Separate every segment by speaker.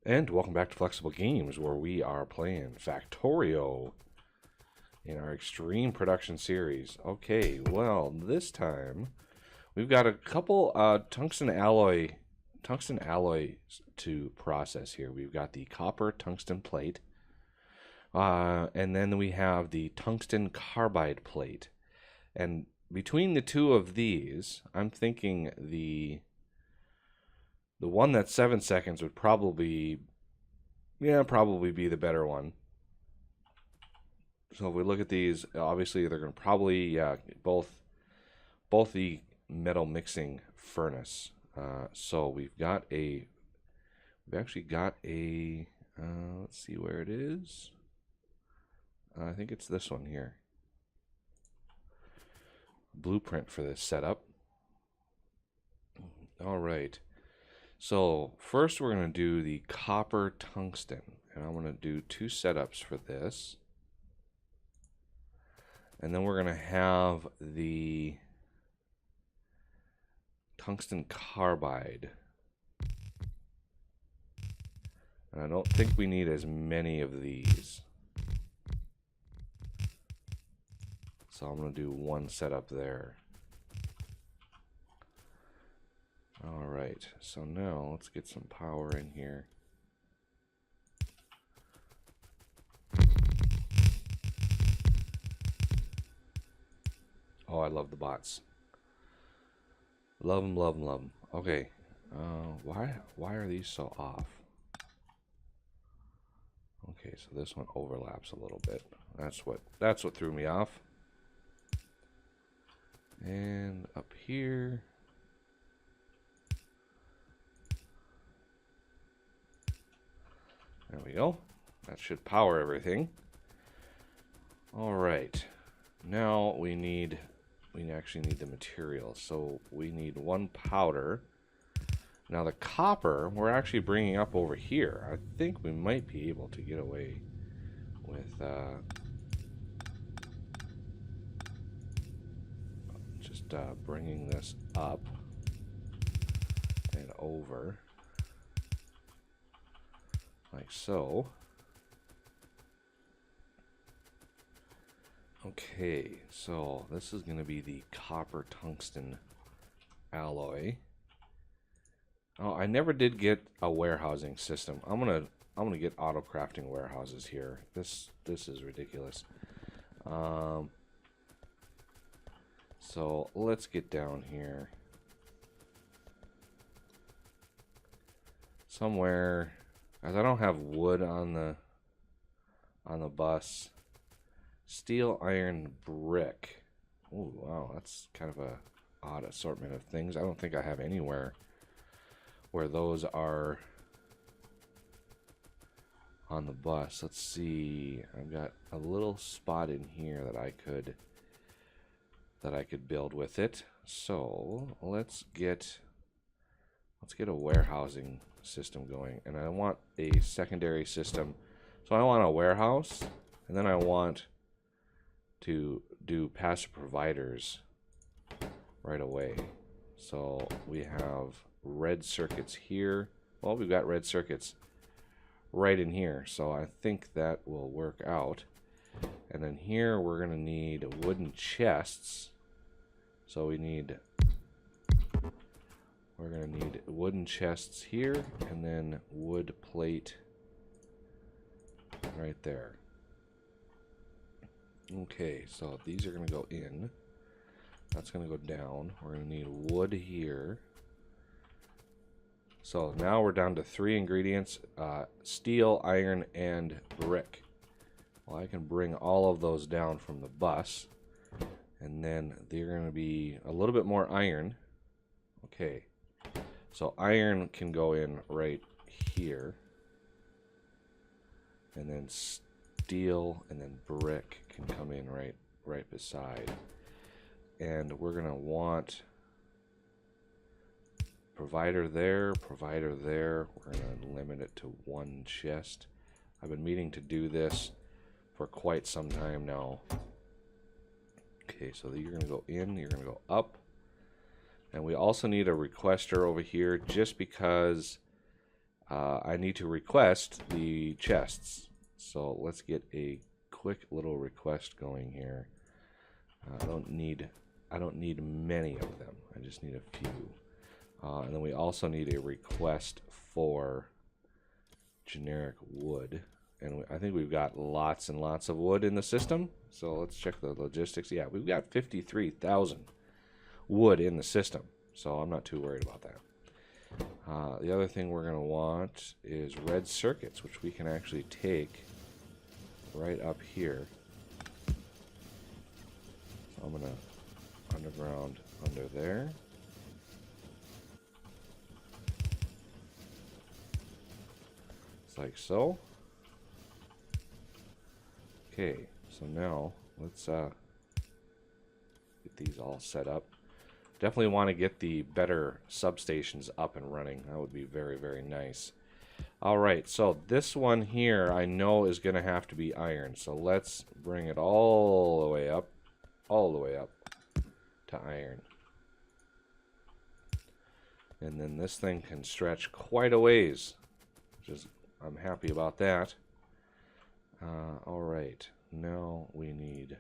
Speaker 1: And welcome back to Flexible Games, where we are playing Factorio in our Extreme Production series. Okay, well, this time we've got a couple tungsten alloys to process here. We've got the copper tungsten plate, and then we have the tungsten carbide plate. And between the two of these, I'm thinking the one that's 7 seconds would probably be the better one. So if we look at these, obviously they're going to probably both the metal mixing furnace. So we've actually got a let's see where it is. I think it's this one here. Blueprint for this setup. All right. So first we're going to do the copper tungsten, and I'm going to do 2 setups for this. And then we're going to have the tungsten carbide. And I don't think we need as many of these. So I'm going to do 1 setup there. Alright, so now let's get some power in here. Oh, I love the bots. Love them, love them, love them. Okay, why are these so off? Okay, so this one overlaps a little bit. That's what threw me off. And up here. There we go. That should power everything. All right. Now we actually need the material. So we need 1 powder. Now the copper, we're actually bringing up over here. I think we might be able to get away with just bringing this up and over. Like so. Okay, so this is going to be the copper tungsten alloy. Oh, I never did get a warehousing system. I'm gonna get auto crafting warehouses here. This is ridiculous. So let's get down here somewhere. As I don't have wood on the bus. Steel, iron, brick. Oh wow, that's kind of a odd assortment of things. I don't think I have anywhere where those are on the bus. Let's see. I've got a little spot in here that I could build with it. So let's get a warehousing system going, and I want a secondary system. So I want a warehouse, and then I want to do passive providers right away. So we have red circuits here. Well, we've got red circuits right in here, so I think that will work out. And then here we're going to need wooden chests. So we're going to need wooden chests here, and then wood plate right there. Okay, so these are going to go in. That's going to go down. We're going to need wood here. So now we're down to 3 ingredients, steel, iron, and brick. Well, I can bring all of those down from the bus. And then they're going to be a little bit more iron. Okay, so iron can go in right here. And then steel and then brick can come in right beside. And we're going to want provider there. We're going to limit it to 1 chest. I've been meaning to do this for quite some time now. Okay, so you're going to go in, you're going to go up. And we also need a requester over here just because I need to request the chests. So let's get a quick little request going here. I don't need many of them. I just need a few. And then we also need a request for generic wood. And I think we've got lots and lots of wood in the system. So let's check the logistics. Yeah, we've got 53,000 wood in the system. So I'm not too worried about that. The other thing we're going to want is red circuits, which we can actually take right up here. So I'm going to underground under there. It's like so. Okay, so now let's get these all set up. Definitely want to get the better substations up and running. That would be very, very nice. All right, so this one here I know is going to have to be iron. So let's bring it all the way up to iron. And then this thing can stretch quite a ways, which is, I'm happy about that. All right, now we need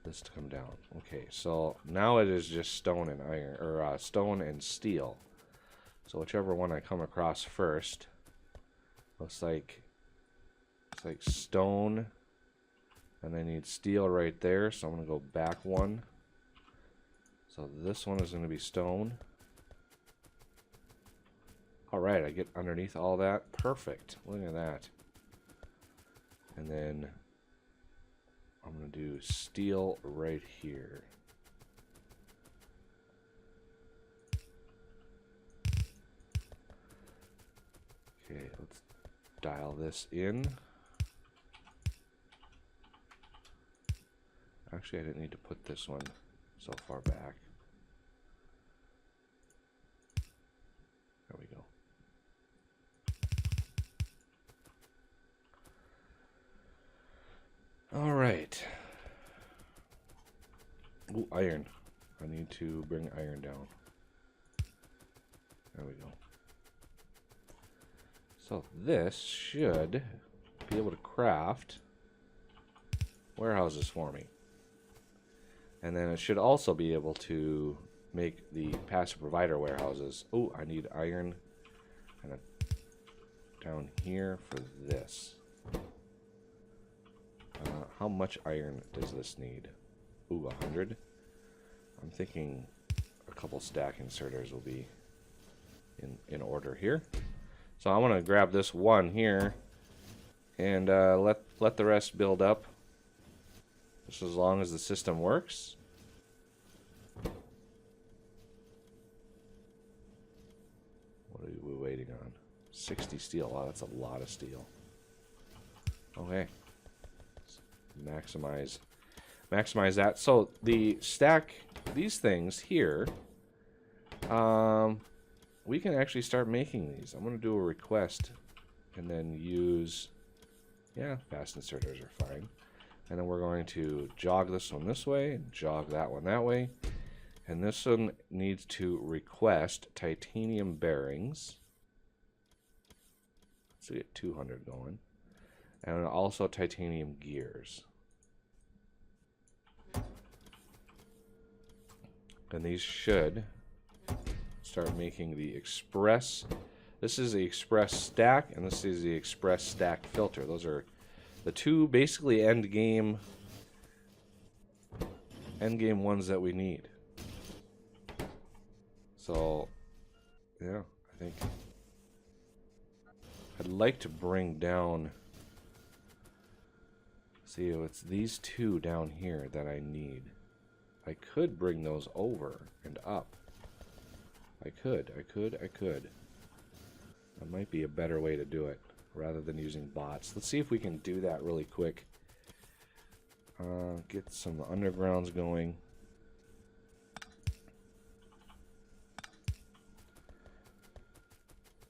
Speaker 1: this to come down. Okay, so now it is just stone and iron, or stone and steel. So whichever one I come across first. Looks like it's like stone, and I need steel right there. So I'm gonna go back one. So this one is gonna be stone. All right, I get underneath all that. Perfect. Look at that. And then I'm going to do steel right here. Okay, let's dial this in. Actually, I didn't need to put this one so far back. There we go. All right. Ooh, iron. I need to bring iron down. There we go. So this should be able to craft warehouses for me. And then it should also be able to make the passive provider warehouses. Oh, I need iron kind of down here for this. How much iron does this need? Ooh, 100. I'm thinking a couple stack inserters will be in order here. So I want to grab this one here and let the rest build up, just as long as the system works. What are we waiting on? 60 steel. Wow, that's a lot of steel. Okay. Maximize that. So the stack, these things here, we can actually start making these. I'm going to do a request and then use, yeah, fast inserters are fine. And then we're going to jog this one this way and jog that one that way. And this one needs to request titanium bearings. Let's get 200 going. And also titanium gears. And these should start making the express. This is the express stack, and this is the express stack filter. Those are the two basically end game ones that we need. So, yeah, I think I'd like to bring down. See, it's these two down here that I need. I could bring those over and up. I could. That might be a better way to do it, rather than using bots. Let's see if we can do that really quick. Get some undergrounds going.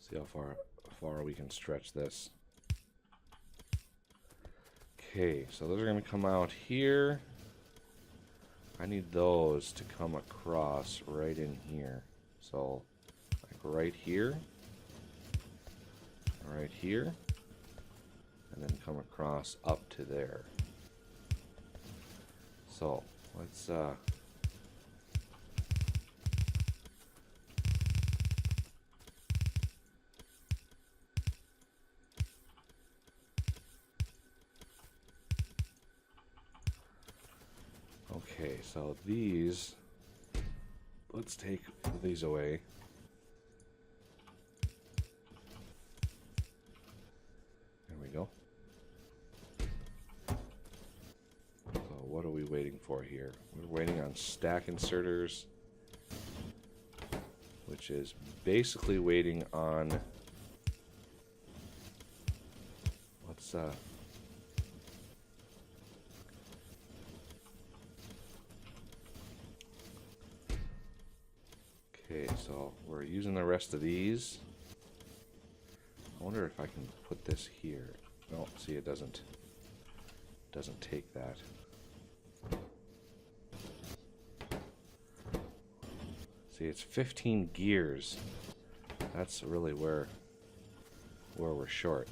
Speaker 1: See how far we can stretch this. Okay, so those are going to come out here. I need those to come across right in here. So, like right here, and then come across up to there. So let's okay, so these, let's take these away. There we go. So what are we waiting for here? We're waiting on stack inserters, which is basically waiting on, let's okay, so we're using the rest of these. I wonder if I can put this here. No, see, it doesn't take that. See, it's 15 gears. That's really where we're short.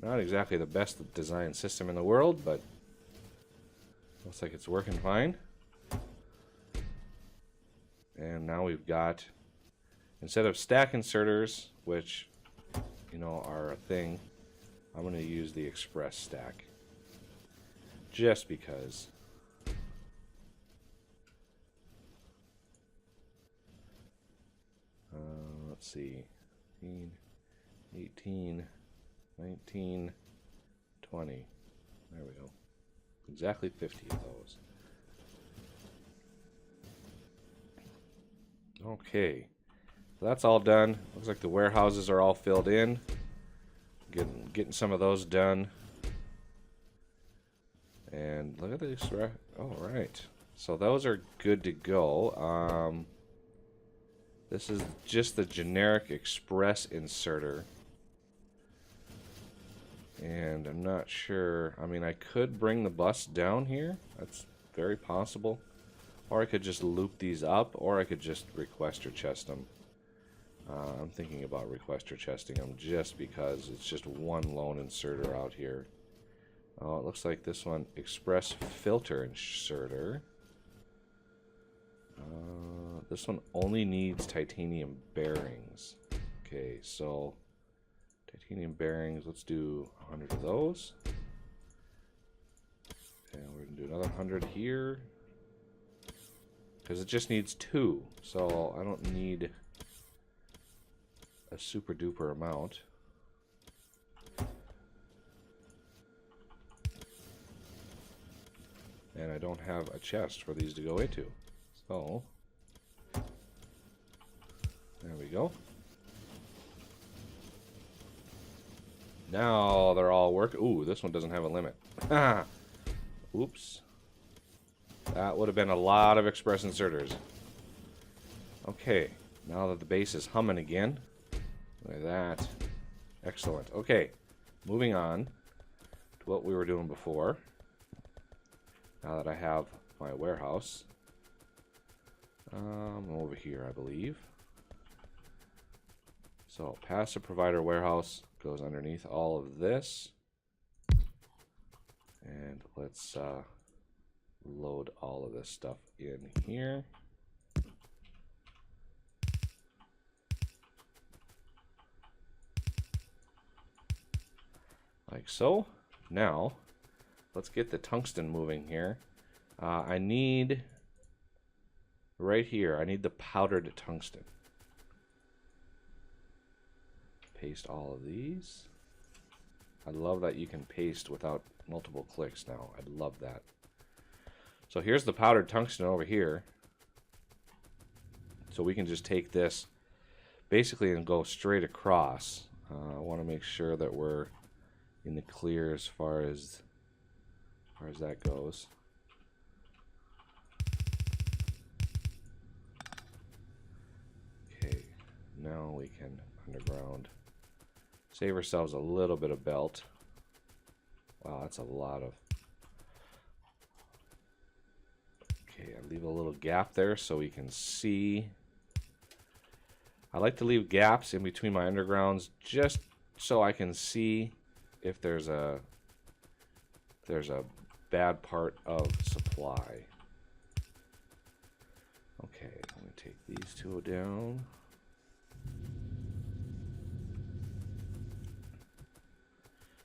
Speaker 1: Not exactly the best design system in the world, but looks like it's working fine. And now we've got, instead of stack inserters, which, you know, are a thing, I'm going to use the express stack. Just because. Let's see. 18, 19, 20. There we go. Exactly 50 of those. Okay, so that's all done. Looks like the warehouses are all filled in. Getting some of those done. And look at this. All right, so those are good to go. This is just the generic express inserter. And I'm not sure. I mean, I could bring the bus down here. That's very possible. Or I could just loop these up, or I could just requester chest them. I'm thinking about requester chesting them just because it's just one lone inserter out here. Oh, it looks like this one, express filter inserter. This one only needs titanium bearings. Okay, so titanium bearings, let's do 100 of those. And we're going to do another 100 here. Because it just needs 2, so I don't need a super duper amount. And I don't have a chest for these to go into. So, there we go. Now they're all working. Ooh, this one doesn't have a limit. Oops. That would have been a lot of express inserters. Okay, now that the base is humming again. Look at that. Excellent. Okay, moving on to what we were doing before. Now that I have my warehouse. Over here, I believe. So, passive provider warehouse goes underneath all of this. And let's load all of this stuff in here. Like so. Now, let's get the tungsten moving here. I need, right here, I need the powdered tungsten. Paste all of these. I love that you can paste without multiple clicks now. I love that. So here's the powdered tungsten over here. So we can just take this basically and go straight across. I want to make sure that we're in the clear as far as that goes. Okay, now we can underground. Save ourselves a little bit of belt. Wow, that's a lot of... Okay, I leave a little gap there so we can see. I like to leave gaps in between my undergrounds just so I can see if there's a bad part of supply. Okay, let me take these two down.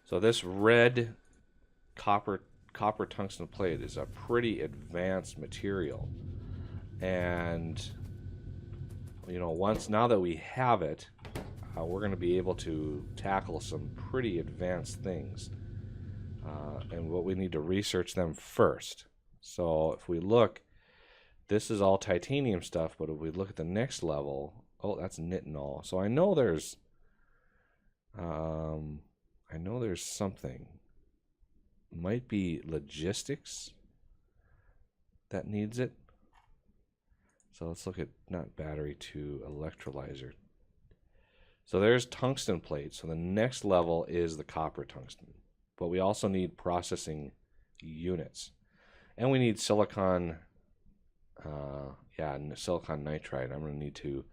Speaker 1: So this red copper tungsten plate is a pretty advanced material, and you know, now that we have it, we're going to be able to tackle some pretty advanced things, and what we need to research them first. So if we look, this is all titanium stuff, but if we look at the next level, oh, that's nitinol. So I know there's something. Might be logistics that needs it. So let's look at not battery to electrolyzer. So there's tungsten plate. So the next level is the copper tungsten. But we also need processing units. And we need silicon, silicon nitride. I'm going to need to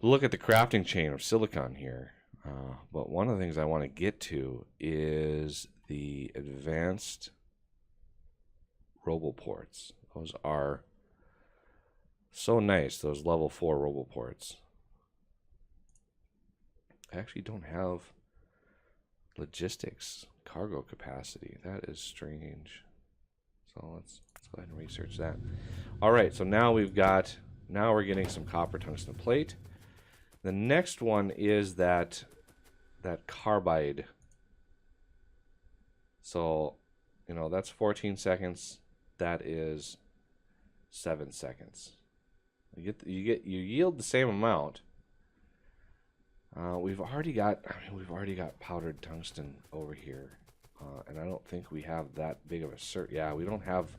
Speaker 1: look at the crafting chain of silicon here. But one of the things I want to get to is the advanced roboports. Those are so nice, those level 4 roboports. I actually don't have logistics cargo capacity. That is strange. So let's go ahead and research that. All right, so now we're getting some copper tungsten plate. The next one is that carbide. So, you know, that's 14 seconds. That is 7 seconds. You yield the same amount. We've already got powdered tungsten over here, and I don't think we have that big of a we don't have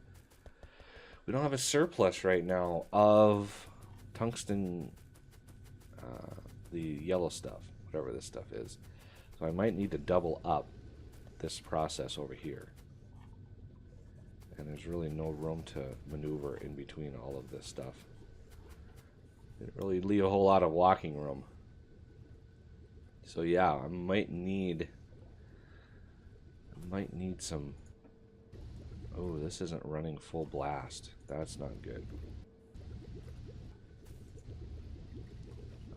Speaker 1: a surplus right now of tungsten, the yellow stuff, whatever this stuff is. So I might need to double up this process over here, and there's really no room to maneuver in between all of this stuff. Didn't really leave a whole lot of walking room. So yeah, I might need some. Oh, this isn't running full blast. That's not good.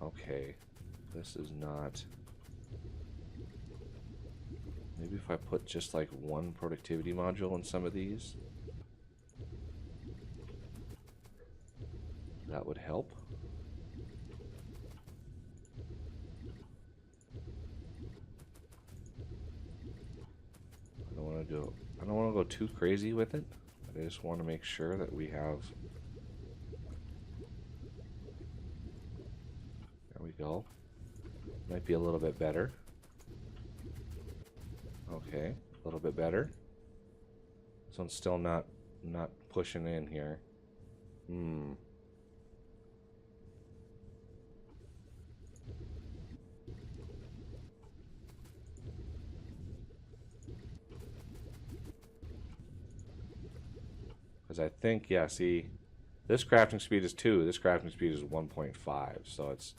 Speaker 1: Okay, this is not. Maybe if I put just like one productivity module in some of these, that would help. I don't want to go too crazy with it. I just want to make sure that we have. There we go. Might be a little bit better. Okay, a little bit better. This one's still not pushing in here. Because I think, yeah, see, this crafting speed is 2, this crafting speed is 1.5, so it's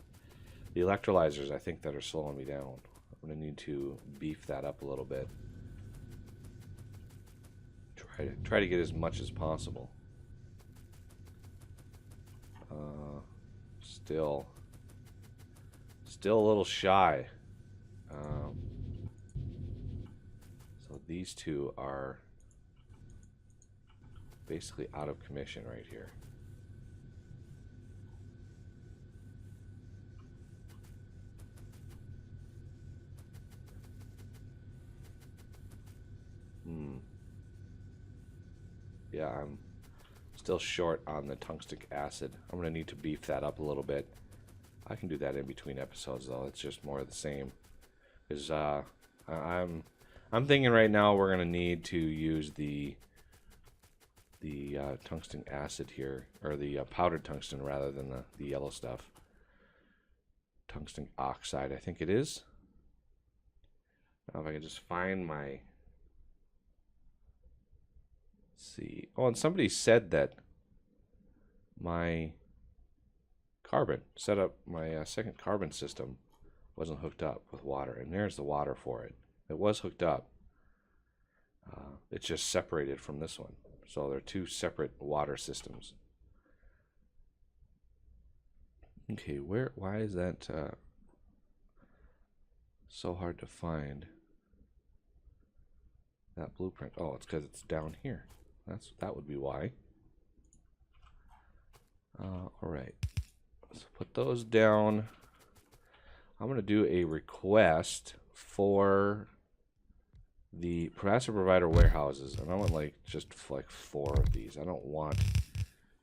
Speaker 1: the electrolyzers, I think, that are slowing me down. I'm going to need to beef that up a little bit. Try to get as much as possible. Still a little shy. So these two are basically out of commission right here. Yeah, I'm still short on the tungstic acid. I'm going to need to beef that up a little bit. I can do that in between episodes, though. It's just more of the same. Because I'm thinking right now we're going to need to use the tungsten acid here, or the powdered tungsten rather than the yellow stuff. Tungsten oxide, I think it is. Now if I can just find my. Let's see. Oh, and somebody said that my carbon, set up my second carbon system wasn't hooked up with water, and there's the water for it. It was hooked up. It's just separated from this one. So they're two separate water systems. Okay, why is that so hard to find? That blueprint. Oh, it's because it's down here. That would be why. All right. So put those down. I'm going to do a request for the master provider warehouses, and I want just like 4 of these. I don't want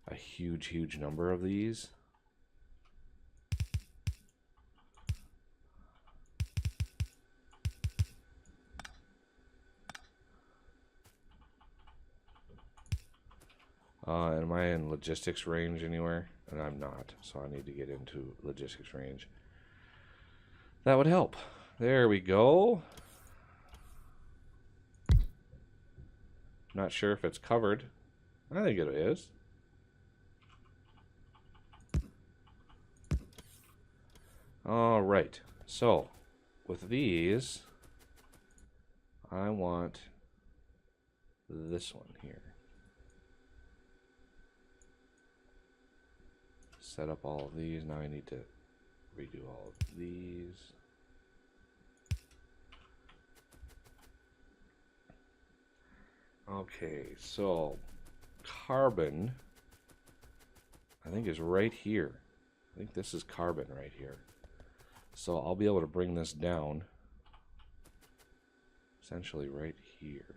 Speaker 1: a huge number of these. Am I in logistics range anywhere? And I'm not, so I need to get into logistics range. That would help. There we go. Not sure if it's covered. I think it is. All right. So with these, I want this one here. Set up all of these. Now I need to redo all of these. Okay, so carbon, I think, is right here. I think this is carbon right here. So I'll be able to bring this down essentially right here.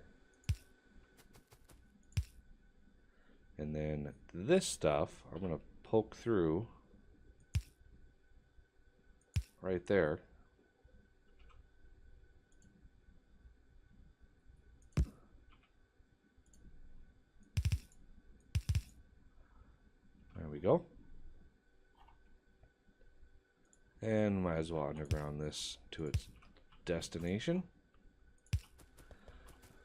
Speaker 1: And then this stuff, I'm going to poke through right there. There we go. And might as well underground this to its destination.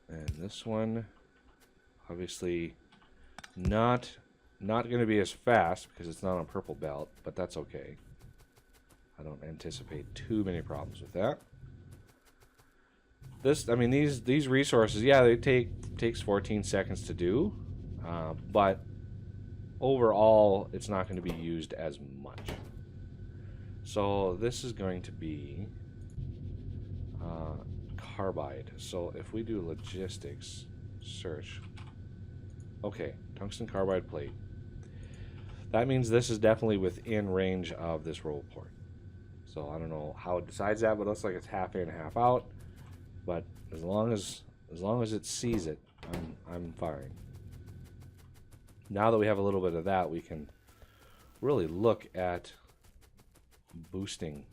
Speaker 1: And this one, obviously not going to be as fast because it's not on purple belt, but that's okay. I don't anticipate too many problems with that. I mean, these resources, yeah, they takes 14 seconds to do, but overall, it's not going to be used as much. So this is going to be carbide. So if we do logistics search, okay, tungsten carbide plate. That means this is definitely within range of this roll port. So I don't know how it decides that, but it looks like it's half in, half out. But as long as it sees it, I'm fine. Now that we have a little bit of that, we can really look at boosting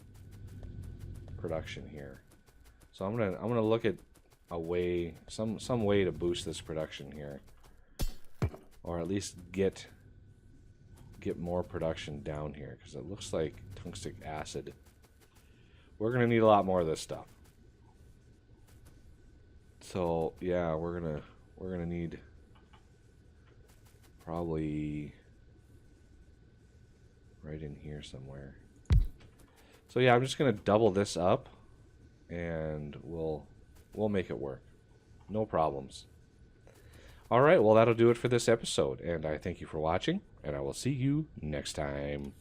Speaker 1: production here. So I'm gonna look at a way, some way to boost this production here, or at least get more production down here, because it looks like tungstic acid. We're gonna need a lot more of this stuff. So yeah, we're gonna need probably right in here somewhere. So yeah, I'm just gonna double this up, and we'll make it work. No problems. All right, well, that'll do it for this episode, and I thank you for watching, and I will see you next time.